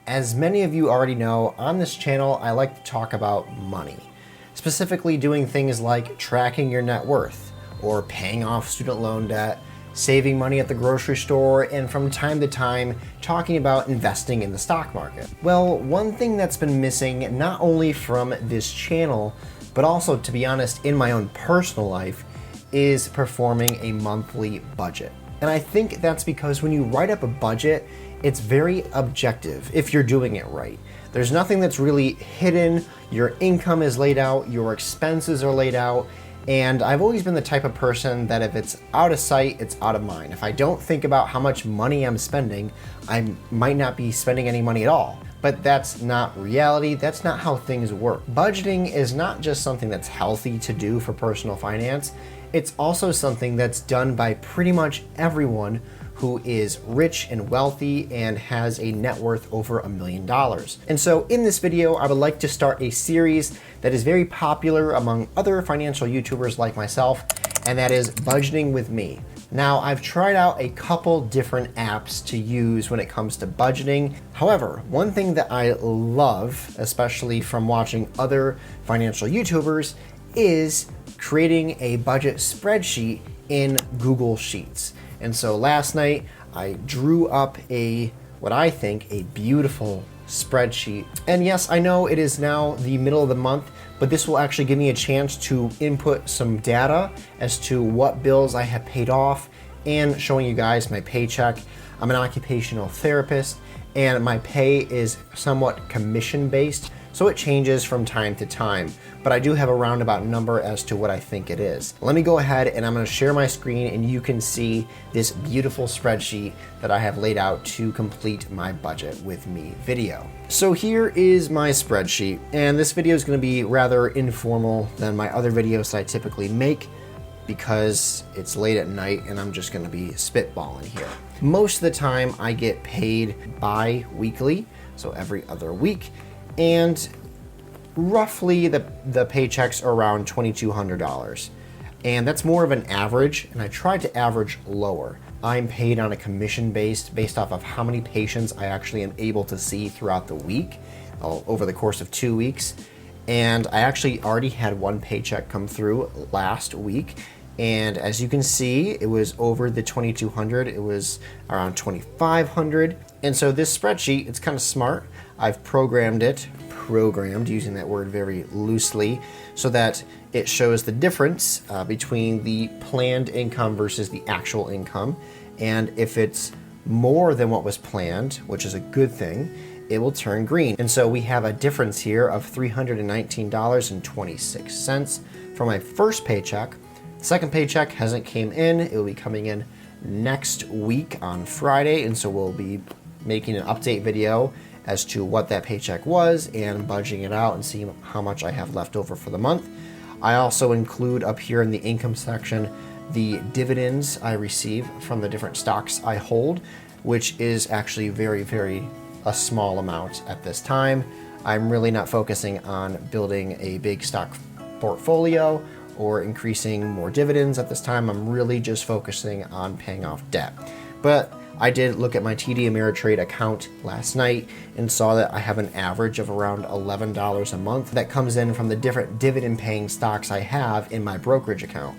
As many of you already know, on this channel I like to talk about money, specifically doing things like tracking your net worth or paying off student loan debt, saving money at the grocery store, and from time to time talking about investing in the stock market. Well, one thing that's been missing not only from this channel, but also, to be honest, in my own personal life, is performing a monthly budget. And I think that's because when you write up a budget, it's very objective if you're doing it right. There's nothing that's really hidden. Your income is laid out, your expenses are laid out, and I've always been the type of person that if it's out of sight, it's out of mind. If I don't think about how much money I'm spending, I might not be spending any money at all. But that's not reality. That's not how things work. Budgeting is not just something that's healthy to do for personal finance. It's also something that's done by pretty much everyone who is rich and wealthy and has a net worth over $1 million. And so in this video, I would like to start a series that is very popular among other financial YouTubers like myself, and that is Budgeting with Me. Now, I've tried out a couple different apps to use when it comes to budgeting. However, one thing that I love, especially from watching other financial YouTubers, is creating a budget spreadsheet in Google Sheets. And so last night I drew up what I think a beautiful spreadsheet. And yes, I know it is now the middle of the month, but this will actually give me a chance to input some data as to what bills I have paid off and showing you guys my paycheck. I'm an occupational therapist and my pay is somewhat commission based, so it changes from time to time, but I do have a roundabout number as to what I think it is. Let me go ahead and I'm gonna share my screen and you can see this beautiful spreadsheet that I have laid out to complete my Budget with Me video. So here is my spreadsheet, and this video is gonna be rather informal than my other videos that I typically make because it's late at night and I'm just gonna be spitballing here. Most of the time I get paid bi-weekly, so every other week, and roughly the paychecks are around $2,200. And that's more of an average, and I tried to average lower. I'm paid on a commission based off of how many patients I actually am able to see throughout the week, over the course of 2 weeks. And I actually already had one paycheck come through last week. And as you can see, it was over the $2,200. It was around $2,500. And so this spreadsheet, it's kind of smart. I've programmed, using that word very loosely, so that it shows the difference between the planned income versus the actual income. And if it's more than what was planned, which is a good thing, it will turn green. And so we have a difference here of $319.26 for my first paycheck. Second paycheck hasn't came in. It will be coming in next week on Friday, and so we'll be making an update video as to what that paycheck was and budgeting it out and seeing how much I have left over for the month. I also include up here in the income section the dividends I receive from the different stocks I hold, which is actually a small amount at this time. I'm really not focusing on building a big stock portfolio or increasing more dividends at this time. I'm really just focusing on paying off debt. But I did look at my TD Ameritrade account last night and saw that I have an average of around $11 a month that comes in from the different dividend paying stocks I have in my brokerage account.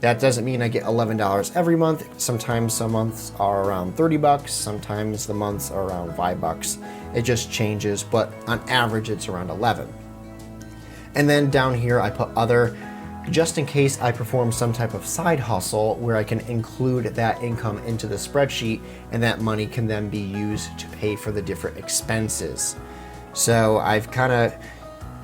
That doesn't mean I get $11 every month. Sometimes some months are around $30, sometimes the months are around $5. It just changes, but on average it's around 11. And then down here I put other, just in case I perform some type of side hustle where I can include that income into the spreadsheet and that money can then be used to pay for the different expenses. So I've kind of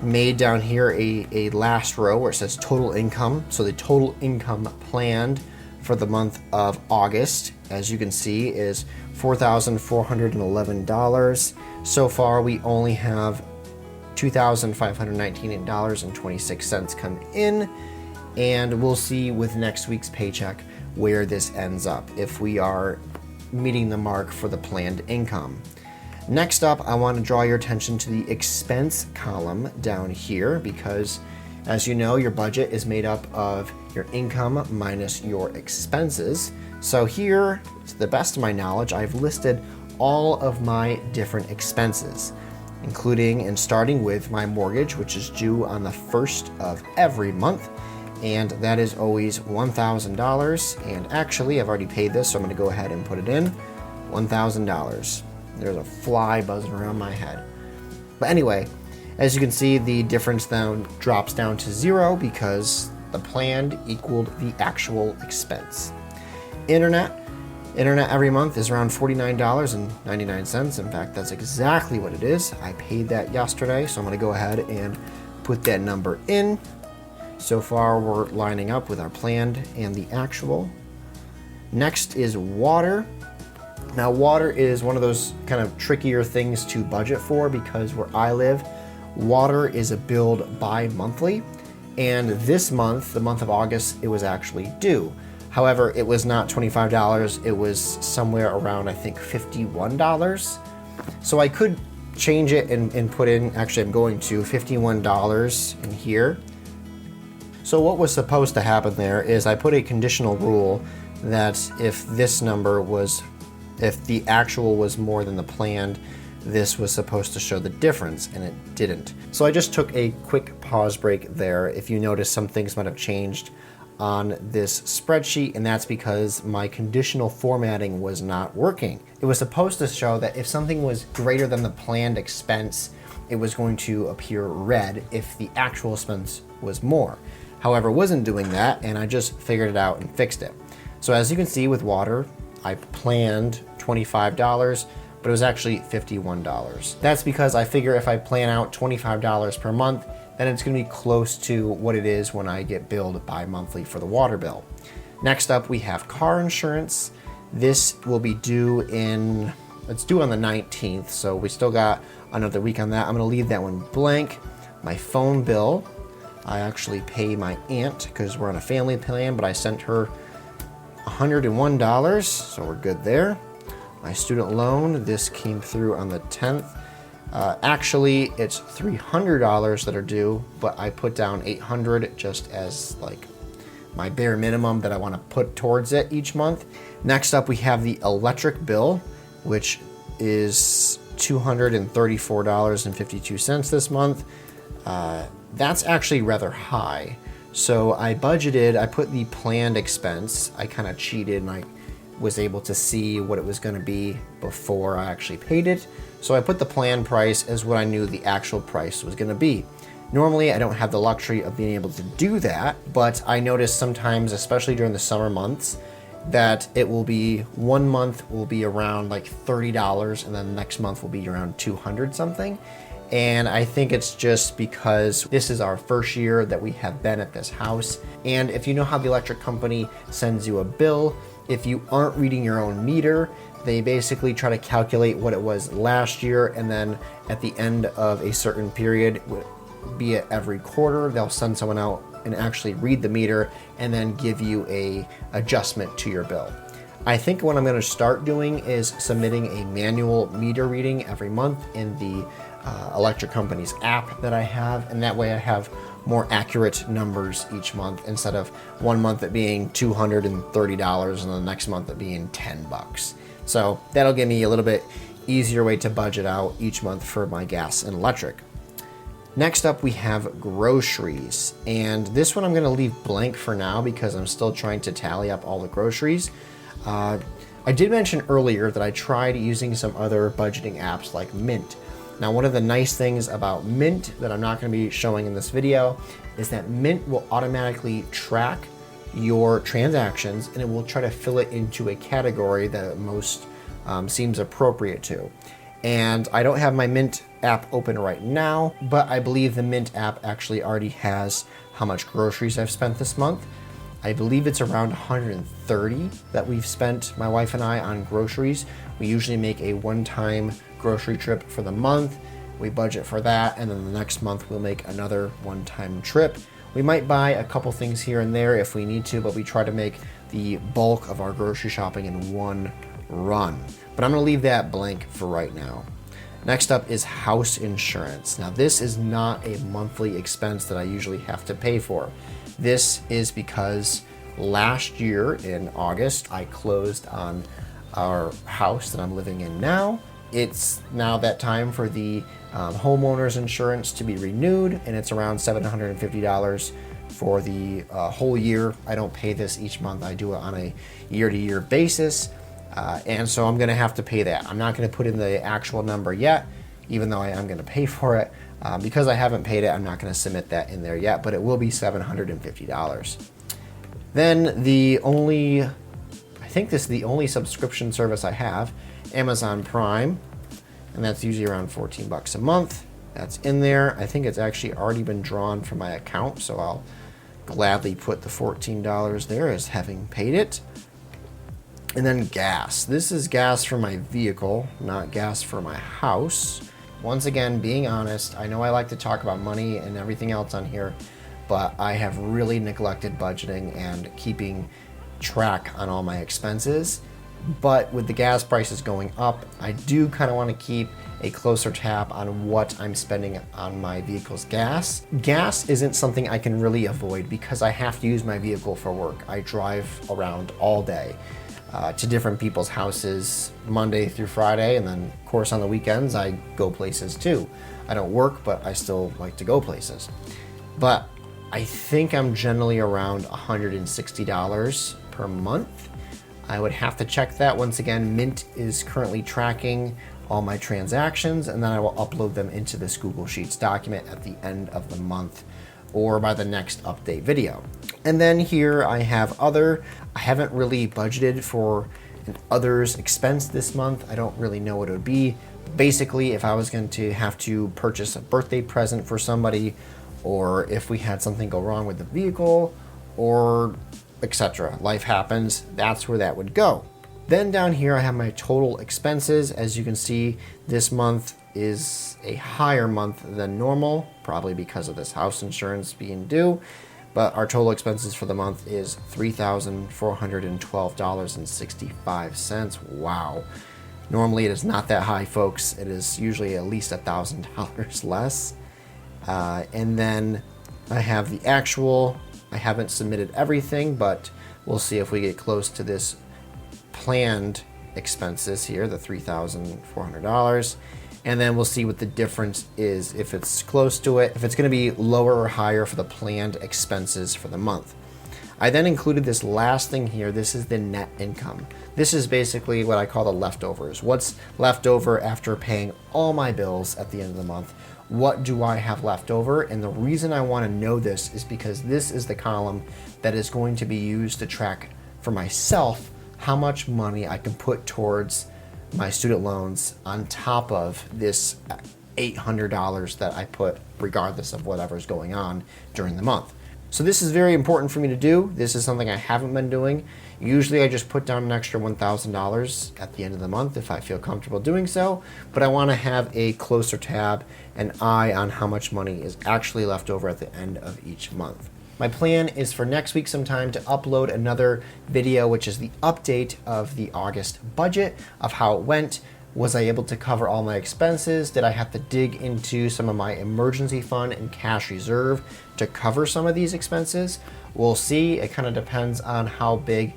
made down here a last row where it says total income. So the total income planned for the month of August, as you can see, is $4,411. So far we only have $2,519.26 come in. And we'll see with next week's paycheck where this ends up, if we are meeting the mark for the planned income. Next up, I want to draw your attention to the expense column down here, because as you know, your budget is made up of your income minus your expenses. So here, to the best of my knowledge, I've listed all of my different expenses, including and starting with my mortgage, which is due on the 1st of every month. And that is always $1,000. And actually, I've already paid this, so I'm going to go ahead and put it in. $1,000. There's a fly buzzing around my head. But anyway, as you can see, the difference then drops down to 0 because the planned equaled the actual expense. Internet every month is around $49.99. In fact, that's exactly what it is. I paid that yesterday, so I'm going to go ahead and put that number in. So far, we're lining up with our planned and the actual. Next is water. Now, water is one of those kind of trickier things to budget for because where I live, water is billed bi-monthly. And this month, the month of August, it was actually due. However, it was not $25. It was somewhere around, I think, $51. So I could change it and put in, actually I'm going to $51 in here. So what was supposed to happen there is I put a conditional rule that if the actual was more than the planned, this was supposed to show the difference, and it didn't. So I just took a quick pause break there. If you notice, some things might have changed on this spreadsheet, and that's because my conditional formatting was not working. It was supposed to show that if something was greater than the planned expense, it was going to appear red if the actual expense was more. However, it wasn't doing that, and I just figured it out and fixed it. So as you can see with water, I planned $25, but it was actually $51. That's because I figure if I plan out $25 per month, then it's going to be close to what it is when I get billed bi-monthly for the water bill. Next up, we have car insurance. This will be due it's due on the 19th, so we still got another week on that. I'm going to leave that one blank. My phone bill, I actually pay my aunt because we're on a family plan, but I sent her $101, so we're good there. My student loan, this came through on the 10th. Actually, it's $300 that are due, but I put down $800 just as like my bare minimum that I want to put towards it each month. Next up, we have the electric bill, which is $234.52 this month. That's actually rather high. So I put the planned expense. I kind of cheated and I was able to see what it was going to be before I actually paid it. So I put the planned price as what I knew the actual price was going to be. Normally, I don't have the luxury of being able to do that, but I notice sometimes, especially during the summer months, that it will be one month will be around like $30 and then the next month will be around 200 something. And I think it's just because this is our first year that we have been at this house. And if you know how the electric company sends you a bill, if you aren't reading your own meter, they basically try to calculate what it was last year, and then at the end of a certain period, be it every quarter, they'll send someone out and actually read the meter and then give you a adjustment to your bill. I think what I'm going to start doing is submitting a manual meter reading every month in the electric company's app that I have, and that way I have more accurate numbers each month instead of one month it being $230 and the next month it being $10. So that'll give me a little bit easier way to budget out each month for my gas and electric. Next up, we have groceries, and this one I'm going to leave blank for now because I'm still trying to tally up all the groceries. I did mention earlier that I tried using some other budgeting apps like Mint. Now, one of the nice things about Mint that I'm not going to be showing in this video is that Mint will automatically track your transactions and it will try to fill it into a category that it most seems appropriate to. And I don't have my Mint app open right now, but I believe the Mint app actually already has how much groceries I've spent this month. I believe it's around 130 that we've spent, my wife and I, on groceries. We usually make a one-time grocery trip for the month. We budget for that, and then the next month we'll make another one-time trip. We might buy a couple things here and there if we need to, but we try to make the bulk of our grocery shopping in one run. But I'm going to leave that blank for right now. Next up is house insurance. Now, this is not a monthly expense that I usually have to pay for. This is because last year in August, I closed on our house that I'm living in now. It's now that time for the homeowner's insurance to be renewed, and it's around $750 for the whole year. I don't pay this each month. I do it on a year-to-year basis, and so I'm going to have to pay that. I'm not going to put in the actual number yet, even though I am going to pay for it. Because I haven't paid it, I'm not going to submit that in there yet, but it will be $750. Then I think this is the only subscription service I have, Amazon Prime, and that's usually around 14 bucks a month. That's in there. I think it's actually already been drawn from my account, so I'll gladly put the $14 there as having paid it. And then gas. This is gas for my vehicle, not gas for my house. Once again, being honest, I know I like to talk about money and everything else on here, but I have really neglected budgeting and keeping track on all my expenses. But with the gas prices going up, I do kind of want to keep a closer tab on what I'm spending on my vehicle's gas. Gas isn't something I can really avoid because I have to use my vehicle for work. I drive around all day to different people's houses Monday through Friday, and then of course on the weekends I go places too. I don't work, but I still like to go places. But I think I'm generally around $160 per month. I would have to check that. Once again, Mint is currently tracking all my transactions, and then I will upload them into this Google Sheets document at the end of the month or by the next update video. And then here I have other. I haven't really budgeted for an others expense this month. I don't really know what it would be. Basically, if I was going to have to purchase a birthday present for somebody, or if we had something go wrong with the vehicle, or etc. Life happens, that's where that would go. Then down here I have my total expenses. As you can see, this month is a higher month than normal, probably because of this house insurance being due, but our total expenses for the month is $3,412.65. Wow. Normally it is not that high, folks. It is usually at least $1,000 less. And then I have the actual. I haven't submitted everything, but we'll see if we get close to this planned expenses here, the $3,400. And then we'll see what the difference is, if it's close to it, if it's going to be lower or higher for the planned expenses for the month. I then included this last thing here. This is the net income. This is basically what I call the leftovers. What's left over after paying all my bills at the end of the month? What do I have left over? And the reason I want to know this is because this is the column that is going to be used to track for myself how much money I can put towards my student loans on top of this $800 that I put regardless of whatever's going on during the month. So this is very important for me to do. This is something I haven't been doing. Usually I just put down an extra $1,000 at the end of the month if I feel comfortable doing so, but I want to have a closer tab, an eye on how much money is actually left over at the end of each month. My plan is for next week sometime to upload another video, which is the update of the August budget, of how it went. Was I able to cover all my expenses? Did I have to dig into some of my emergency fund and cash reserve to cover some of these expenses? We'll see. It kind of depends on how big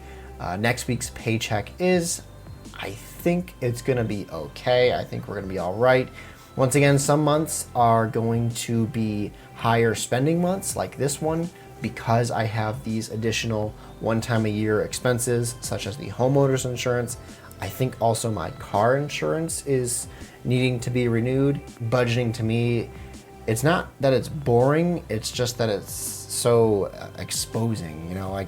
next week's paycheck is. I think it's going to be okay. I think we're going to be all right. Once again, some months are going to be higher spending months, like this one, because I have these additional one-time-a-year expenses, such as the homeowner's insurance. I think also my car insurance is needing to be renewed. Budgeting, to me, it's not that it's boring, it's just that it's so exposing. You know, you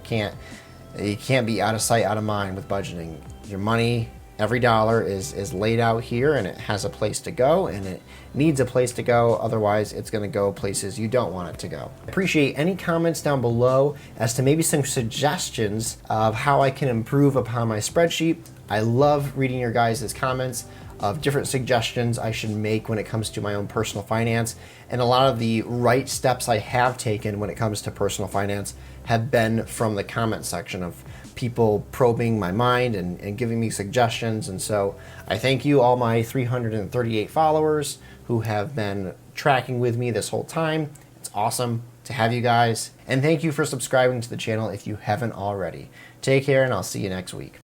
can't be out of sight, out of mind with budgeting. Your money, every dollar is laid out here, and it has a place to go, and it needs a place to go. Otherwise, it's going to go places you don't want it to go. I appreciate any comments down below as to maybe some suggestions of how I can improve upon my spreadsheet. I love reading your guys' comments of different suggestions I should make when it comes to my own personal finance. And a lot of the right steps I have taken when it comes to personal finance have been from the comment section of people probing my mind and giving me suggestions. And so I thank you, all my 338 followers who have been tracking with me this whole time. It's awesome to have you guys. And thank you for subscribing to the channel if you haven't already. Take care, and I'll see you next week.